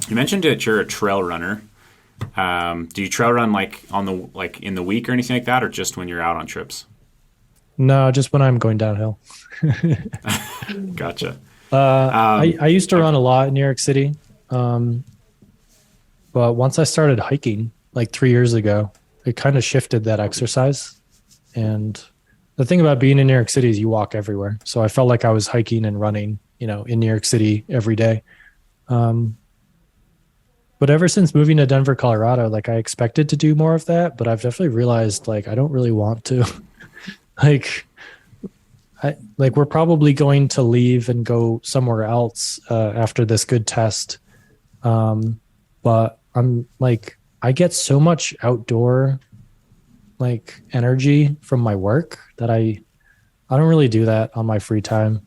You mentioned that you're a trail runner. Do you trail run like in the week or anything like that, or just when you're out on trips? No, just when I'm going downhill. Gotcha. I used to run a lot in New York City. But once I started hiking like 3 years ago, it kind of shifted that exercise. And the thing about being in New York City is you walk everywhere. So I felt like I was hiking and running, in New York City every day. But ever since moving to Denver, Colorado, like I expected to do more of that, but I've definitely realized like I don't really want to. like we're probably going to leave and go somewhere else after this good test. But I'm like, I get so much outdoor like energy from my work that I don't really do that on my free time.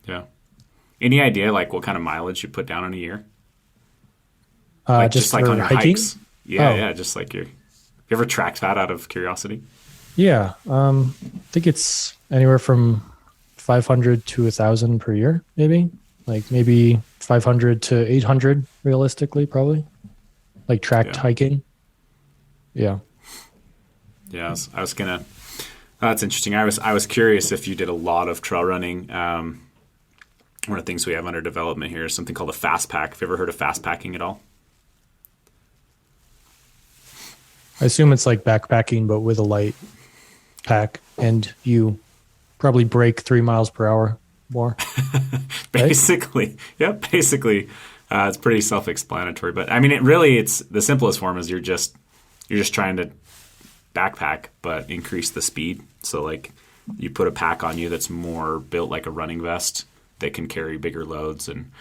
Yeah. Any idea like what kind of mileage you put down in a year? Like Just like on for your hiking. hikes? Yeah, Oh, yeah. Just like you ever tracked that out of curiosity? yeah. I think it's anywhere from 500 to 1,000 per year, maybe. Like maybe 500 to 800 realistically, probably. Like tracked Yeah. hiking. Yeah. Yeah. I was gonna. That's interesting. I was curious if you did a lot of trail running. One of the things we have under development here is something called a fast pack. Have you ever heard of fast packing at all? I assume it's like backpacking, but with a light pack, and you probably break 3 miles per hour more, right? Basically, yeah. Basically, it's pretty self-explanatory. But I mean, it's the simplest form is you're just trying to backpack, but increase the speed. So like you put a pack on you that's more built like a running vest that can carry bigger loads, and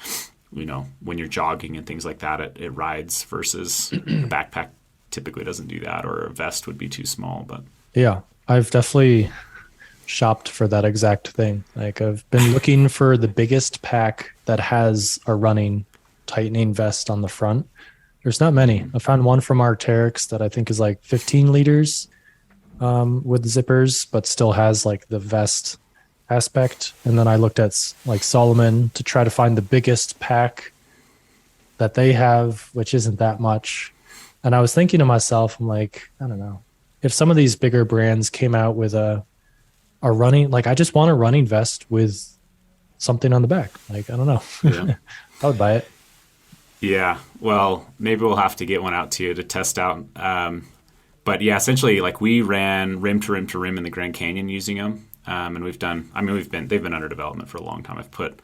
when you're jogging and things like that, it rides versus a backpack typically doesn't do that, or a vest would be too small. But Yeah. I've definitely shopped for that exact thing. Like I've been looking for the biggest pack that has a running tightening vest on the front. There's not many. I found one from Arc'teryx that I think is like 15 liters with zippers, but still has like the vest aspect. And then I looked at like Solomon to try to find the biggest pack that they have, which isn't that much. And I was thinking to myself, I'm like, I don't know. If some of these bigger brands came out with a running, like I just want a running vest with something on the back. Like, I don't know. yeah. I would buy it. Yeah, well, maybe we'll have to get one out to you to test out. But yeah, essentially, like we ran rim to rim to rim in the Grand Canyon using them, and they've been under development for a long time. I've put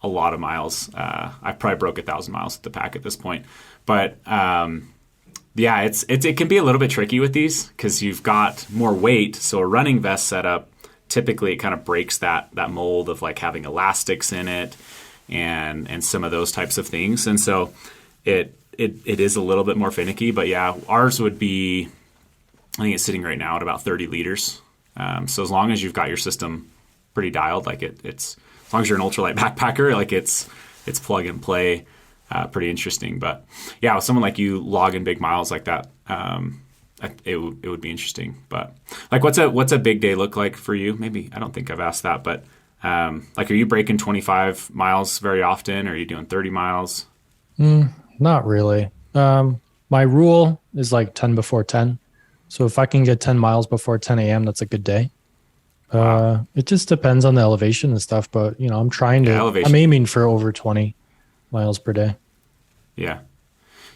a lot of miles. I've probably broke 1,000 miles with the pack at this point. But yeah, it can be a little bit tricky with these because you've got more weight. So a running vest setup, typically it kind of breaks that mold of like having elastics in it and some of those types of things. And so it is a little bit more finicky. But yeah, ours would be, I think it's sitting right now at about 30 liters. So as long as you've got your system pretty dialed, like it's as long as you're an ultralight backpacker, like it's plug and play. Pretty interesting. But yeah, with someone like you logging big miles like that, it would be interesting. But like, what's a big day look like for you? Maybe, I don't think I've asked that, but like, are you breaking 25 miles very often? Or are you doing 30 miles? Not really. My rule is like 10 before 10. So if I can get 10 miles before 10 a.m., that's a good day. Wow. It just depends on the elevation and stuff, but I'm Elevation. aiming for over 20 miles per day. Yeah.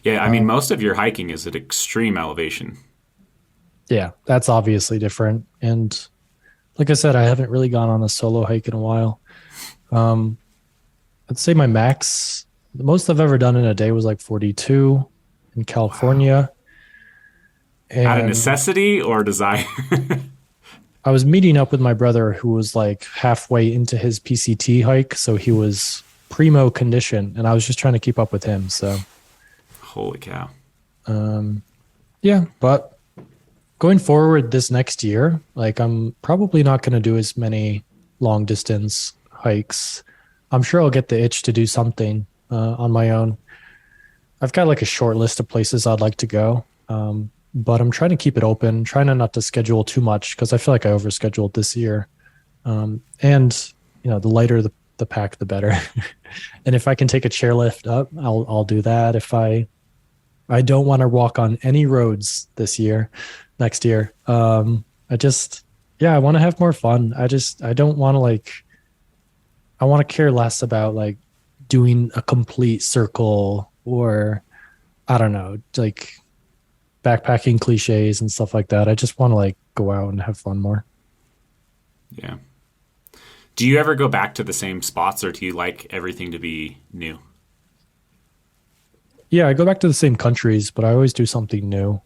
Yeah. I mean, most of your hiking is at extreme elevation. Yeah, that's obviously different. And like I said, I haven't really gone on a solo hike in a while. I'd say my max, the most I've ever done in a day was like 42 in California. Wow. Out of And necessity or desire? I was meeting up with my brother who was like halfway into his PCT hike. So he was primo condition and I was just trying to keep up with him. So, Holy cow. yeah, but going forward this next year, like I'm probably not going to do as many long distance hikes. I'm sure I'll get the itch to do something on my own. I've got like a short list of places I'd like to go. But I'm trying to keep it open, trying not to schedule too much because I feel like I overscheduled this year. And the lighter the the pack, the better. And if I can take a chairlift up, I'll do that. If I don't want to walk on any roads next year. I want to have more fun. I don't want to I want to care less about like doing a complete circle, or I don't know, like backpacking cliches and stuff like that. I just want to like go out and have fun more. Yeah. Do you ever go back to the same spots, or do you like everything to be new? Yeah, I go back to the same countries, but I always do something new.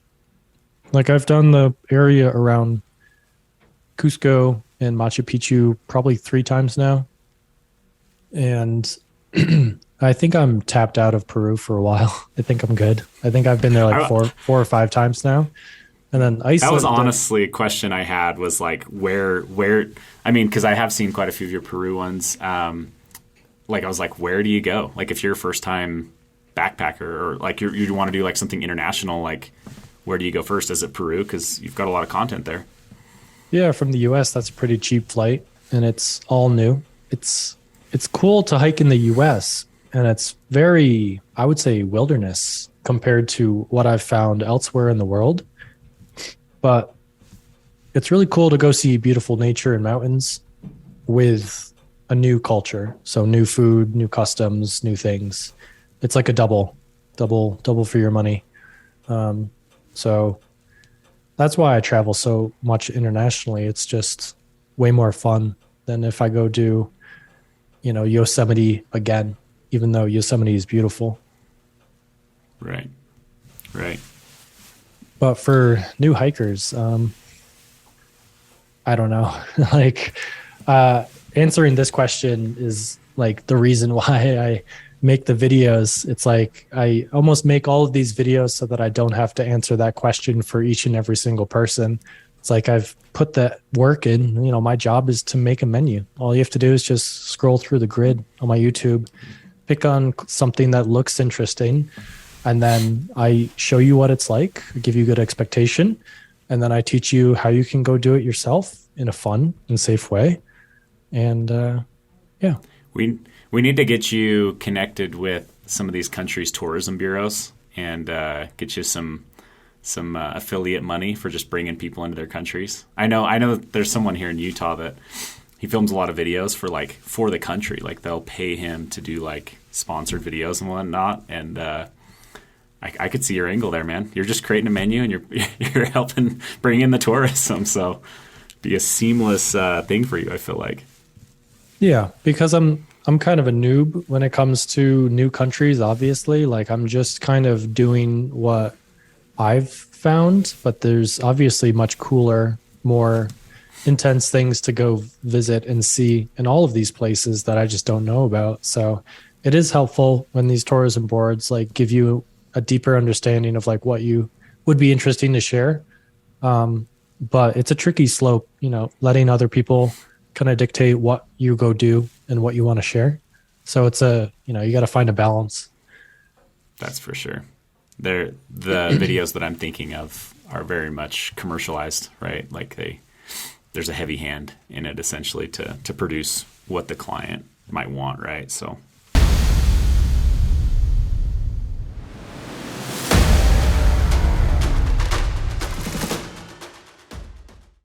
Like I've done the area around Cusco and Machu Picchu probably 3 times now. And I think I'm tapped out of Peru for a while. I think I'm good. I think I've been there like four or 5 times now. And then Iceland. That was honestly a question I had, was like where I mean, because I have seen quite a few of your Peru ones. Like I was like, where do you go? Like if you're a first time backpacker, or like you want to do like something international, like where do you go first? Is it Peru? Because you've got a lot of content there. Yeah, from the US, that's a pretty cheap flight, and it's all new. It's cool to hike in the US, and it's very, I would say, wilderness compared to what I've found elsewhere in the world. But it's really cool to go see beautiful nature and mountains with a new culture. So new food, new customs, new things. It's like a double for your money. So that's why I travel so much internationally. It's just way more fun than if I go do, Yosemite again, even though Yosemite is beautiful. Right. But for new hikers, I don't know. Answering this question is like the reason why I make the videos. It's like I almost make all of these videos so that I don't have to answer that question for each and every single person. It's like I've put that work in. My job is to make a menu. All you have to do is just scroll through the grid on my YouTube, pick on something that looks interesting, and then I show you what it's like, give you good expectation, and then I teach you how you can go do it yourself in a fun and safe way. And yeah. We need to get you connected with some of these countries' tourism bureaus and get you some affiliate money for just bringing people into their countries. I know that there's someone here in Utah that he films a lot of videos for the country. Like they'll pay him to do like sponsored videos and whatnot. And I could see your angle there, man. You're just creating a menu and you're helping bring in the tourism. So be a seamless thing for you, I feel like. Yeah, because I'm kind of a noob when it comes to new countries, obviously. Like I'm just kind of doing what I've found, but there's obviously much cooler, more intense things to go visit and see in all of these places that I just don't know about. So it is helpful when these tourism boards like give you a deeper understanding of like what you would be interesting to share. But it's a tricky slope, letting other people kind of dictate what you go do and what you want to share. So it's you got to find a balance. That's for sure. The videos that I'm thinking of are very much commercialized, right? Like there's a heavy hand in it essentially to produce what the client might want, right? So